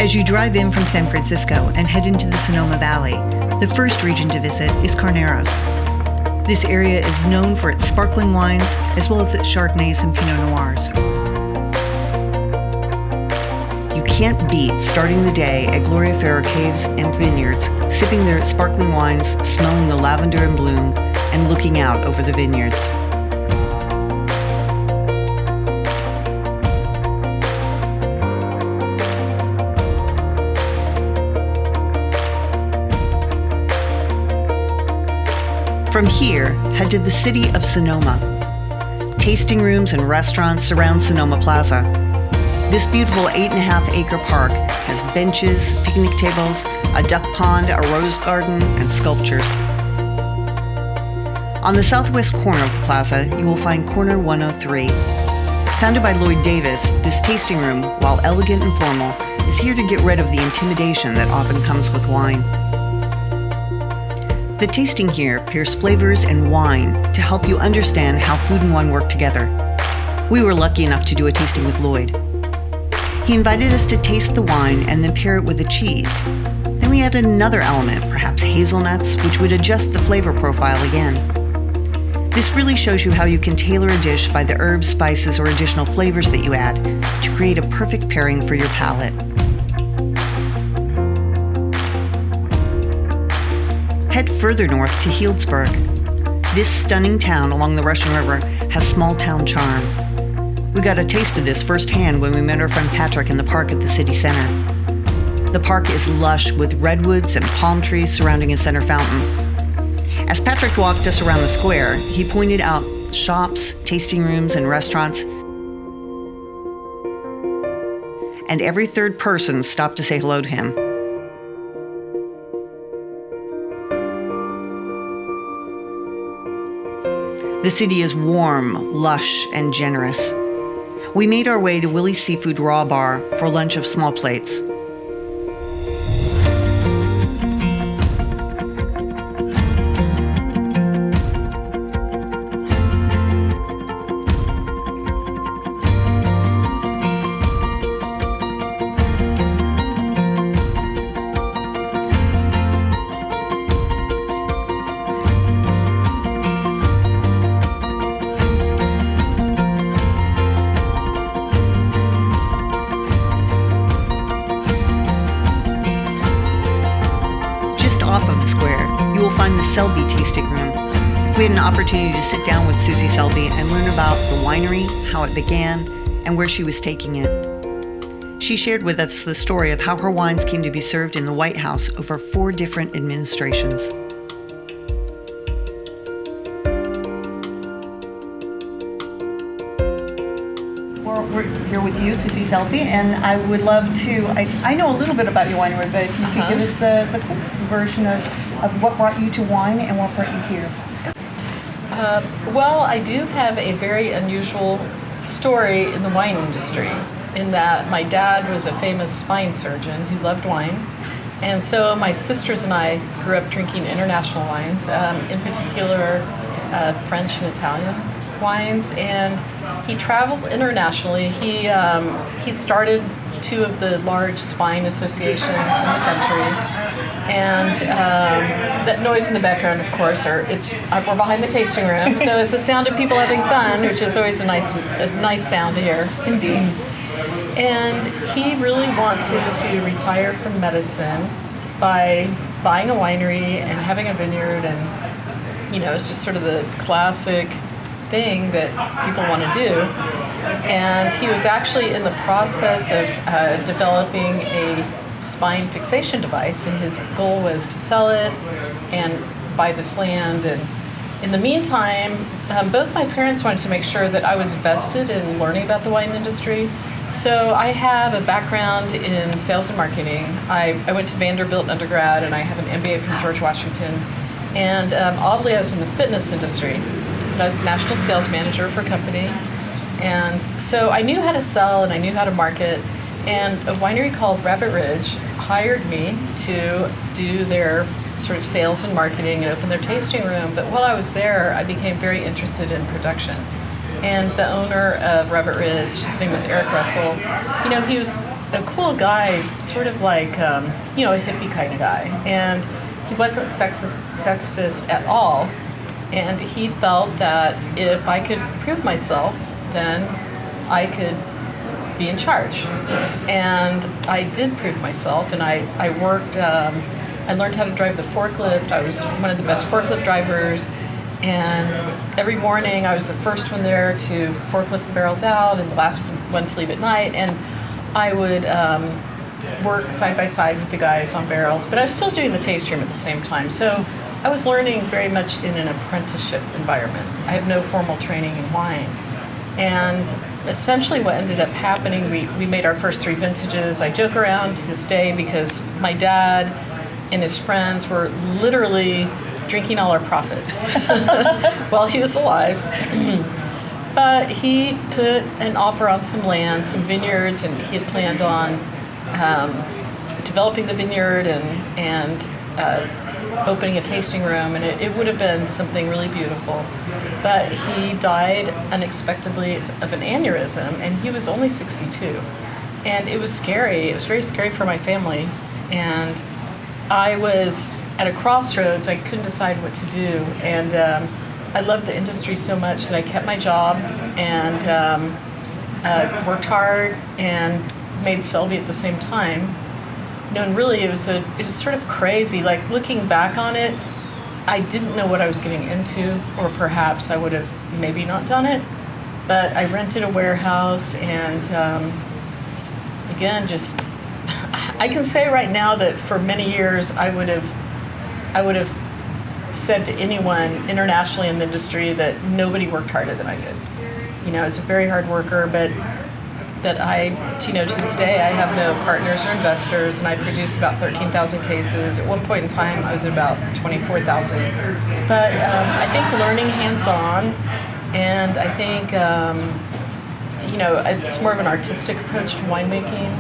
As you drive in from San Francisco and head into the Sonoma Valley, the first region to visit is Carneros. This area is known for its sparkling wines as well as its Chardonnays and Pinot Noirs. You can't beat starting the day at Gloria Ferrer Caves and Vineyards, sipping their sparkling wines, smelling the lavender in bloom, and looking out over the vineyards. From here, head to the city of Sonoma. Tasting rooms and restaurants surround Sonoma Plaza. This beautiful 8.5-acre park has benches, picnic tables, a duck pond, a rose garden, and sculptures. On the southwest corner of the plaza, you will find Corner 103. Founded by Lloyd Davis, this tasting room, while elegant and formal, is here to get rid of the intimidation that often comes with wine. The tasting here pairs flavors and wine to help you understand how food and wine work together. We were lucky enough to do a tasting with Lloyd. He invited us to taste the wine and then pair it with a cheese. Then we added another element, perhaps hazelnuts, which would adjust the flavor profile again. This really shows you how you can tailor a dish by the herbs, spices, or additional flavors that you add to create a perfect pairing for your palate. Head further north to Heelsburg. This stunning town along the Russian River has small town charm. We got a taste of this firsthand when we met our friend Patrick in the park at the city center. The park is lush with redwoods and palm trees surrounding a center fountain. As Patrick walked us around the square, he pointed out shops, tasting rooms, and restaurants, and every third person stopped to say hello to him. The city is warm, lush, and generous. We made our way to Willie's Seafood Raw Bar for lunch of small plates. Off of the square, you will find the Selby Tasting Room. We had an opportunity to sit down with Susie Selby and learn about the winery, how it began, and where she was taking it. She shared with us the story of how her wines came to be served in the White House over 4 different administrations. We're here with you, Susie Selby, and I would love to, I know a little bit about your winery, but if you could give us the quick version of what brought you to wine and what brought you here. Well, I do have a very unusual story in the wine industry, in that my dad was a famous spine surgeon who loved wine, and so my sisters and I grew up drinking international wines, in particular French and Italian wines, and he traveled internationally. He started 2 of the large spine associations in the country, and that noise in the background, of course, we're behind the tasting room, so it's the sound of people having fun, which is always a nice sound to hear. Indeed. And he really wanted to retire from medicine by buying a winery and having a vineyard, and it's just sort of the classic thing that people want to do. And he was actually in the process of developing a spine fixation device, and his goal was to sell it and buy this land. And in the meantime, both my parents wanted to make sure that I was vested in learning about the wine industry. So I have a background in sales and marketing. I went to Vanderbilt undergrad, and I have an MBA from George Washington. And oddly, I was in the fitness industry. I was the national sales manager for a company. And so I knew how to sell and I knew how to market. And a winery called Rabbit Ridge hired me to do their sort of sales and marketing and open their tasting room. But while I was there, I became very interested in production. And the owner of Rabbit Ridge, his name was Eric Russell, he was a cool guy, sort of like, a hippie kind of guy. And he wasn't sexist at all. And he felt that if I could prove myself, then I could be in charge. And I did prove myself, and I worked, I learned how to drive the forklift. I was one of the best forklift drivers. And every morning I was the first one there to forklift the barrels out and the last one to leave at night. And I would work side by side with the guys on barrels, but I was still doing the taste room at the same time. So I was learning very much in an apprenticeship environment. I have no formal training in wine. And essentially what ended up happening, we made our first 3 vintages. I joke around to this day because my dad and his friends were literally drinking all our profits while he was alive. But he put an offer on some land, some vineyards, and he had planned on developing the vineyard and opening a tasting room, and it would have been something really beautiful. But he died unexpectedly of an aneurysm, and he was only 62. And it was scary. It was very scary for my family. And I was at a crossroads. I couldn't decide what to do. And I loved the industry so much that I kept my job and worked hard and made Selby at the same time. And really it was sort of crazy. Like, looking back on it, I didn't know what I was getting into, or perhaps I would have maybe not done it. But I rented a warehouse, and again, just I can say right now that for many years I would have said to anyone internationally in the industry that nobody worked harder than I did. I was a very hard worker, but I, to this day, I have no partners or investors, and I produce about 13,000 cases. At one point in time, I was at about 24,000. But I think learning hands-on, and I think, it's more of an artistic approach to winemaking.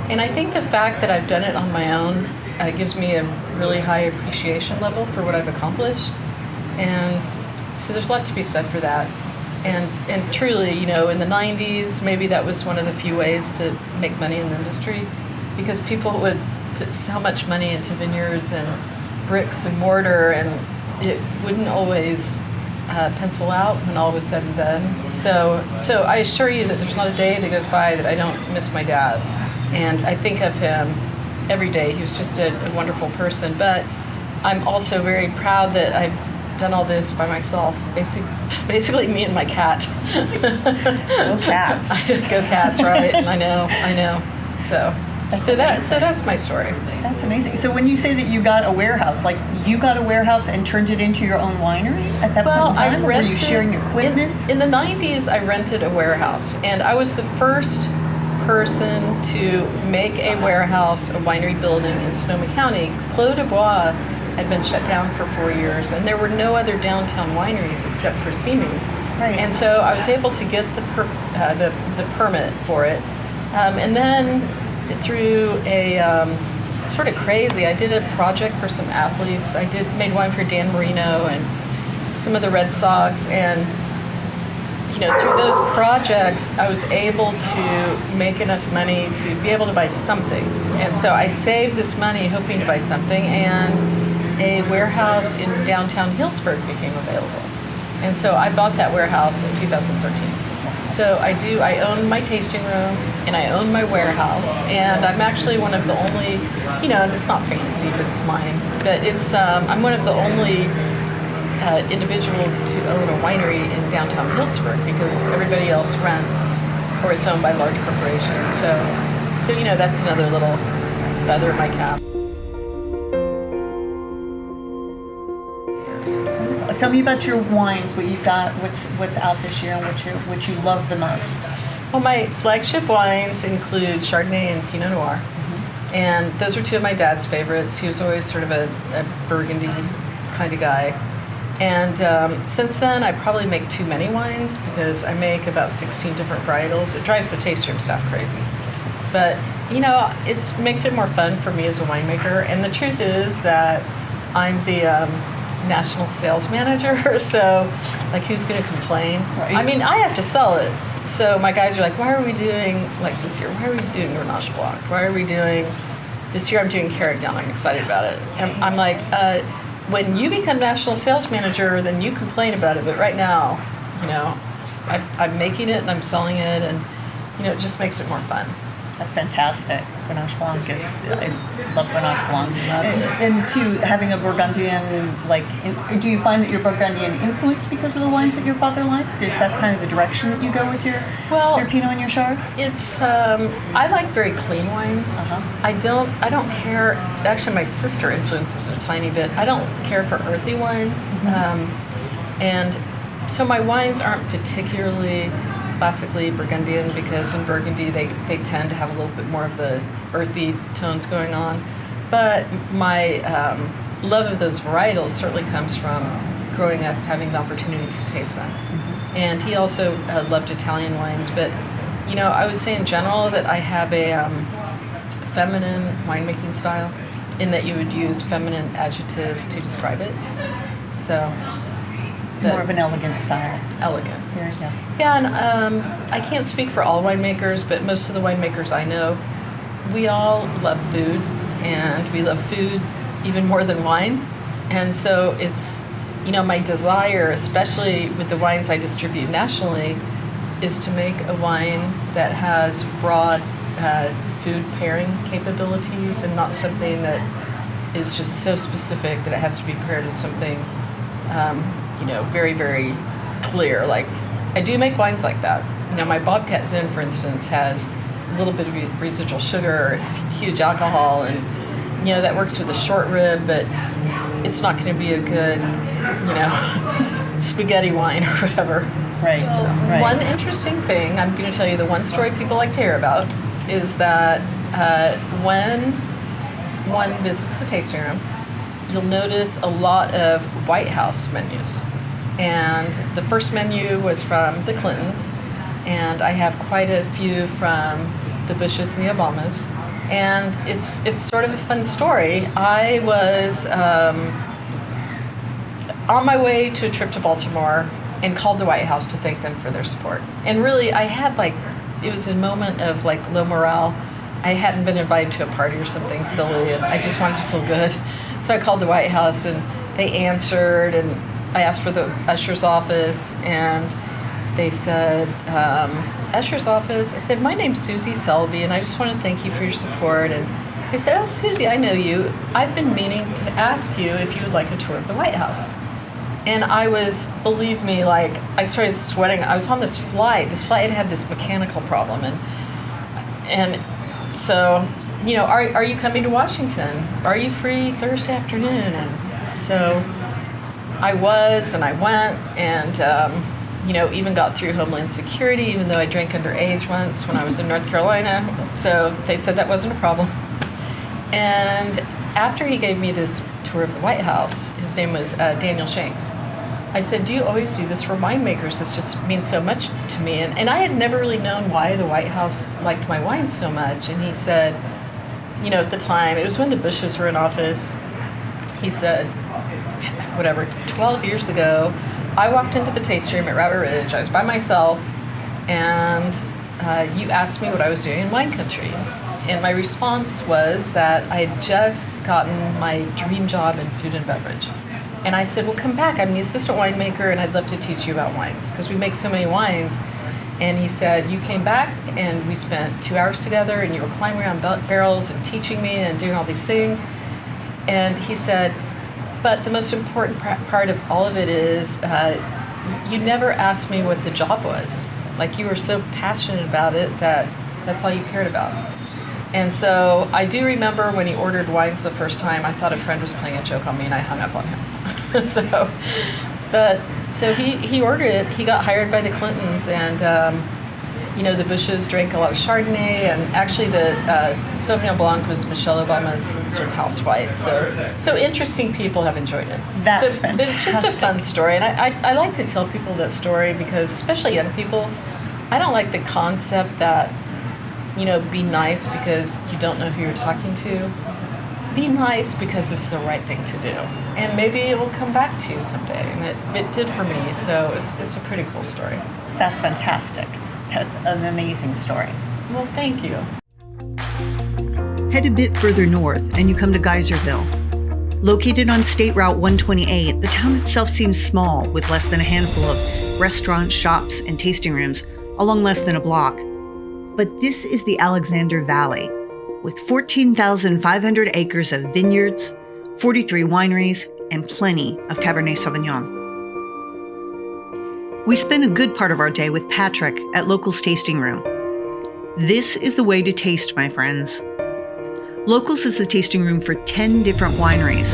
And I think the fact that I've done it on my own gives me a really high appreciation level for what I've accomplished. And so there's a lot to be said for that. And truly, in the 90s, maybe that was one of the few ways to make money in the industry, because people would put so much money into vineyards and bricks and mortar, and it wouldn't always pencil out when all was said and done. So I assure you that there's not a day that goes by that I don't miss my dad. And I think of him every day. He was just a wonderful person. But I'm also very proud that I've done all this by myself. Basically me and my cat. Go cats. Go cats, right? I know. So that's my story. That's amazing. So when you say that you got a warehouse, like you got a warehouse and turned it into your own winery at that point in time? Or were you sharing equipment? In the 90s, I rented a warehouse, and I was the first person to make a warehouse, a winery building in Sonoma County. Clos du Bois had been shut down for 4 years, and there were no other downtown wineries except for Scenic. Right. And so I was able to get the permit for it. And then through a sort of crazy, I did a project for some athletes. I made wine for Dan Marino and some of the Red Sox, and through those projects, I was able to make enough money to be able to buy something. And so I saved this money hoping to buy something, and a warehouse in downtown Heelsburg became available. And so I bought that warehouse in 2013. So I own my tasting room, and I own my warehouse, and I'm actually one of the only, and it's not fancy, but it's mine, but I'm one of the only individuals to own a winery in downtown Heelsburg, because everybody else rents or it's owned by large corporations. So that's another little feather in my cap. Tell me about your wines, what you've got, what's out this year, and what you love the most. Well, my flagship wines include Chardonnay and Pinot Noir. Mm-hmm. And those are two of my dad's favorites. He was always sort of a Burgundy kind of guy. And since then, I probably make too many wines, because I make about 16 different varietals. It drives the taste room staff crazy. But, it makes it more fun for me as a winemaker. And the truth is that I'm the national sales manager, so, like, who's going to complain? Right. I mean, I have to sell it, so my guys are like, why are we doing, like this year, why are we doing Grenache Blanc? Why are we doing, this year I'm doing Carignan, I'm excited about it. And I'm like, when you become national sales manager, then you complain about it. But right now, you know, I'm making it and I'm selling it, and, you know, it just makes it more fun. That's fantastic. Grenache Blanc is, I love Grenache Blanc. Love it. And too, having a Burgundian, like, do you find that you're Burgundian influenced because of the wines that your father liked? Is that kind of the direction that you go with your Pinot and your Chard? It's, I like very clean wines. Uh-huh. I don't care, actually my sister influences it a tiny bit. I don't care for earthy wines. And so my wines aren't particularly classically Burgundian, because in Burgundy they tend to have a little bit more of the earthy tones going on. But my love of those varietals certainly comes from growing up having the opportunity to taste them. And he also loved Italian wines, but you know, I would say in general that I have a feminine winemaking style, in that you would use feminine adjectives to describe it. So More of an elegant style. Elegant. There you go. Yeah, and I can't speak for all winemakers, but most of the winemakers I know, we all love food, and we love food even more than wine. And so it's, you know, my desire, especially with the wines I distribute nationally, is to make a wine that has broad food pairing capabilities, and not something that is just so specific that it has to be paired with something you know, very, very clear. Like, I do make wines like that. You know, my Bobcat Zin, for instance, has a little bit of residual sugar. It's huge alcohol, and, you know, that works with a short rib, but it's not going to be a good, you know, spaghetti wine or whatever. Right. So, right. One interesting thing, I'm going to tell you the one story people like to hear about, is that when one visits the tasting room, you'll notice a lot of White House menus. And the first menu was from the Clintons, and I have quite a few from the Bushes and the Obamas. And it's sort of a fun story. I was on my way to a trip to Baltimore and called the White House to thank them for their support. And really, I had it was a moment of low morale. I hadn't been invited to a party or something silly, and I just wanted to feel good. So I called the White House, and they answered, and I asked for the usher's office, and they said, usher's office? I said, my name's Susie Selby, and I just want to thank you for your support. And they said, oh, Susie, I know you. I've been meaning to ask you if you would like a tour of the White House. And I was, believe me, I started sweating. I was on this flight. This flight had this mechanical problem, and so, you know, are you coming to Washington? Are you free Thursday afternoon? And so I was, and I went, and, you know, even got through Homeland Security, even though I drank underage once when I was in North Carolina. So they said that wasn't a problem. And after he gave me this tour of the White House, his name was Daniel Shanks. I said, do you always do this for winemakers? This just means so much to me. And I had never really known why the White House liked my wine so much. And he said, you know, at the time, it was when the Bushes were in office, he said, 12 years ago, I walked into the tasting room at Rabbit Ridge. I was by myself, and you asked me what I was doing in wine country. And my response was that I had just gotten my dream job in food and beverage. And I said, well, come back. I'm the assistant winemaker, and I'd love to teach you about wines, because we make so many wines. And he said, you came back, and we spent 2 hours together, and you were climbing around barrels and teaching me and doing all these things. And he said, but the most important part of all of it is you never asked me what the job was. You were so passionate about it that that's all you cared about. And so I do remember when he ordered wines the first time, I thought a friend was playing a joke on me, and I hung up on him. So he ordered it. He got hired by the Clintons, and you know, the Bushes drank a lot of Chardonnay, and actually the Sauvignon Blanc was Michelle Obama's sort of house white. So interesting people have enjoyed it. That's fantastic. It's just a fun story, and I like to tell people that story because, especially young people, I don't like the concept that, you know, be nice because you don't know who you're talking to. Be nice because it's the right thing to do. And maybe it will come back to you someday. And it did for me, so it's a pretty cool story. That's fantastic. That's an amazing story. Well, thank you. Head a bit further north and you come to Geyserville. Located on State Route 128, the town itself seems small, with less than a handful of restaurants, shops, and tasting rooms along less than a block. But this is the Alexander Valley, with 14,500 acres of vineyards, 43 wineries, and plenty of Cabernet Sauvignon. We spent a good part of our day with Patrick at Locals Tasting Room. This is the way to taste, my friends. Locals is the tasting room for 10 different wineries.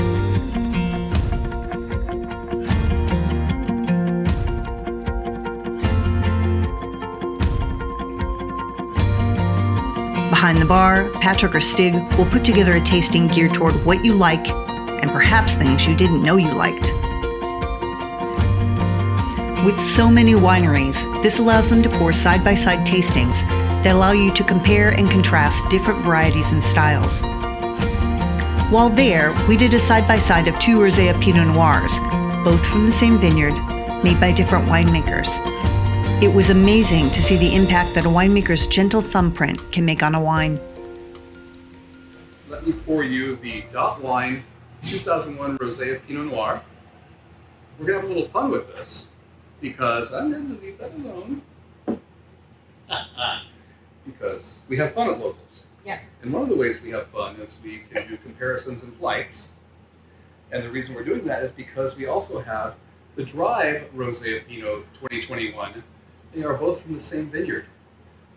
Behind the bar, Patrick or Stig will put together a tasting geared toward what you like and perhaps things you didn't know you liked. With so many wineries, this allows them to pour side-by-side tastings that allow you to compare and contrast different varieties and styles. While there, we did a side-by-side of 2 rosé of Pinot Noirs, both from the same vineyard, made by different winemakers. It was amazing to see the impact that a winemaker's gentle thumbprint can make on a wine. Let me pour you the Dot Wine 2001 Rosé of Pinot Noir. We're gonna have a little fun with this because I'm going to leave that alone. Because we have fun at Locals. Yes. And one of the ways we have fun is we can do comparisons and flights. And the reason we're doing that is because we also have the Drive Rosé of Pinot 2021. They are both from the same vineyard.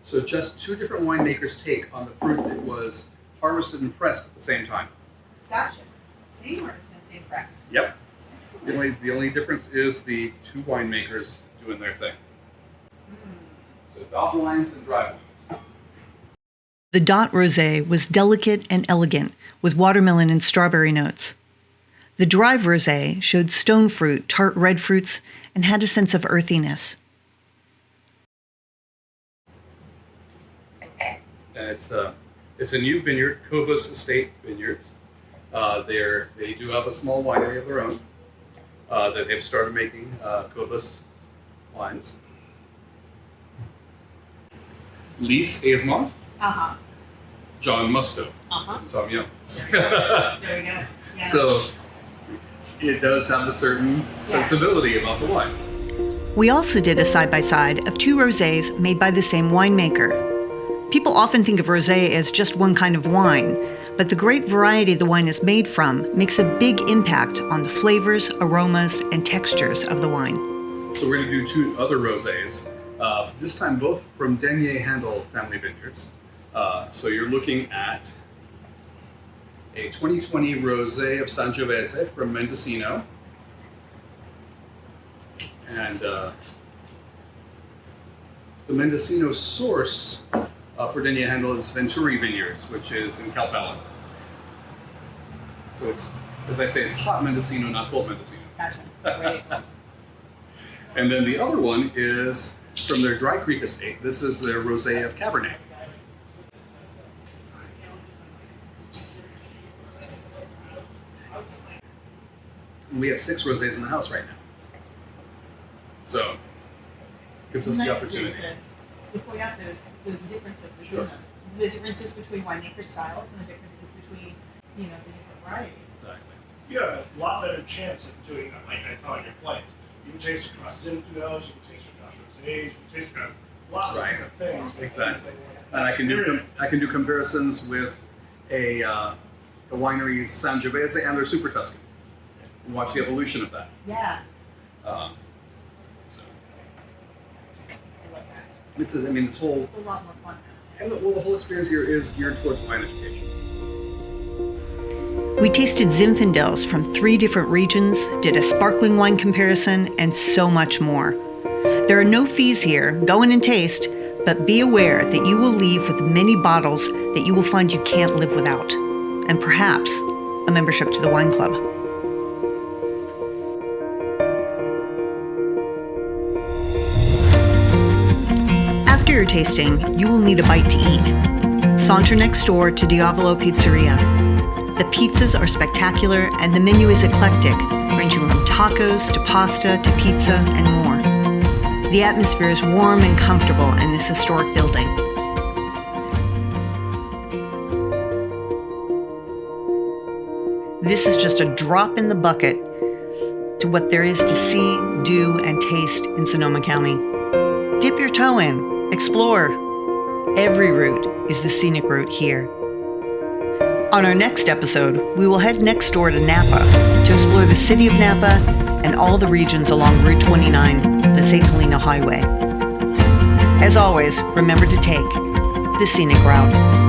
So just 2 different winemakers' take on the fruit that was harvested and pressed at the same time. Gotcha. Same harvest and same press. Yep. Excellent. The only difference is the 2 winemakers doing their thing. So Dot wines and Drive wines. The Dot Rosé was delicate and elegant, with watermelon and strawberry notes. The Drive Rosé showed stone fruit, tart red fruits, and had a sense of earthiness. And it's a new vineyard, Cobos Estate Vineyards. They do have a small winery of their own that they've started making Cobos wines. Lise Aismont, Uh-huh. John Musto, Uh-huh. Tom Young. There we go. There we go. Yeah. So it does have a certain sensibility about the wines. We also did a side-by-side of 2 rosés made by the same winemaker. People often think of rosé as just one kind of wine, but the great variety the wine is made from makes a big impact on the flavors, aromas, and textures of the wine. So we're going to do 2 other rosés, this time both from Denier Handel family vineyards. So you're looking at a 2020 rosé of Sangiovese from Mendocino. And the Mendocino source for Denier Handel is Venturi Vineyards, which is in Cal Palin. So it's, as I say, it's hot Mendocino, not cold Mendocino. Gotcha. Great. And then the other one is from their Dry Creek estate. This is their rosé of Cabernet. And we have 6 rosés in the house right now. So gives us the opportunity. To point out those differences between Sure. them. The differences between winemaker styles and the differences between, the different varieties. Exactly. You have a lot better chance of doing that. Like I saw on your flights. You can taste across Zinfandels, you can taste across Rosés, you can taste across lots of different things. Exactly. And I can do comparisons with a winery's Sangiovese and their Super Tuscan. And watch the evolution of that. Yeah. So I love that. it's this whole It's a lot more fun now. and the whole experience here is geared towards wine education. We tasted Zinfandels from 3 different regions, did a sparkling wine comparison, and so much more. There are no fees here. Go in and taste, but be aware that you will leave with many bottles that you will find you can't live without, and perhaps a membership to the wine club. After your tasting, you will need a bite to eat. Saunter next door to Diabolo Pizzeria. The pizzas are spectacular and the menu is eclectic, ranging from tacos to pasta to pizza and more. The atmosphere is warm and comfortable in this historic building. This is just a drop in the bucket to what there is to see, do, and taste in Sonoma County. Dip your toe in, explore. Every route is the scenic route here. On our next episode, we will head next door to Napa to explore the city of Napa and all the regions along Route 29, the St. Helena Highway. As always, remember to take the scenic route.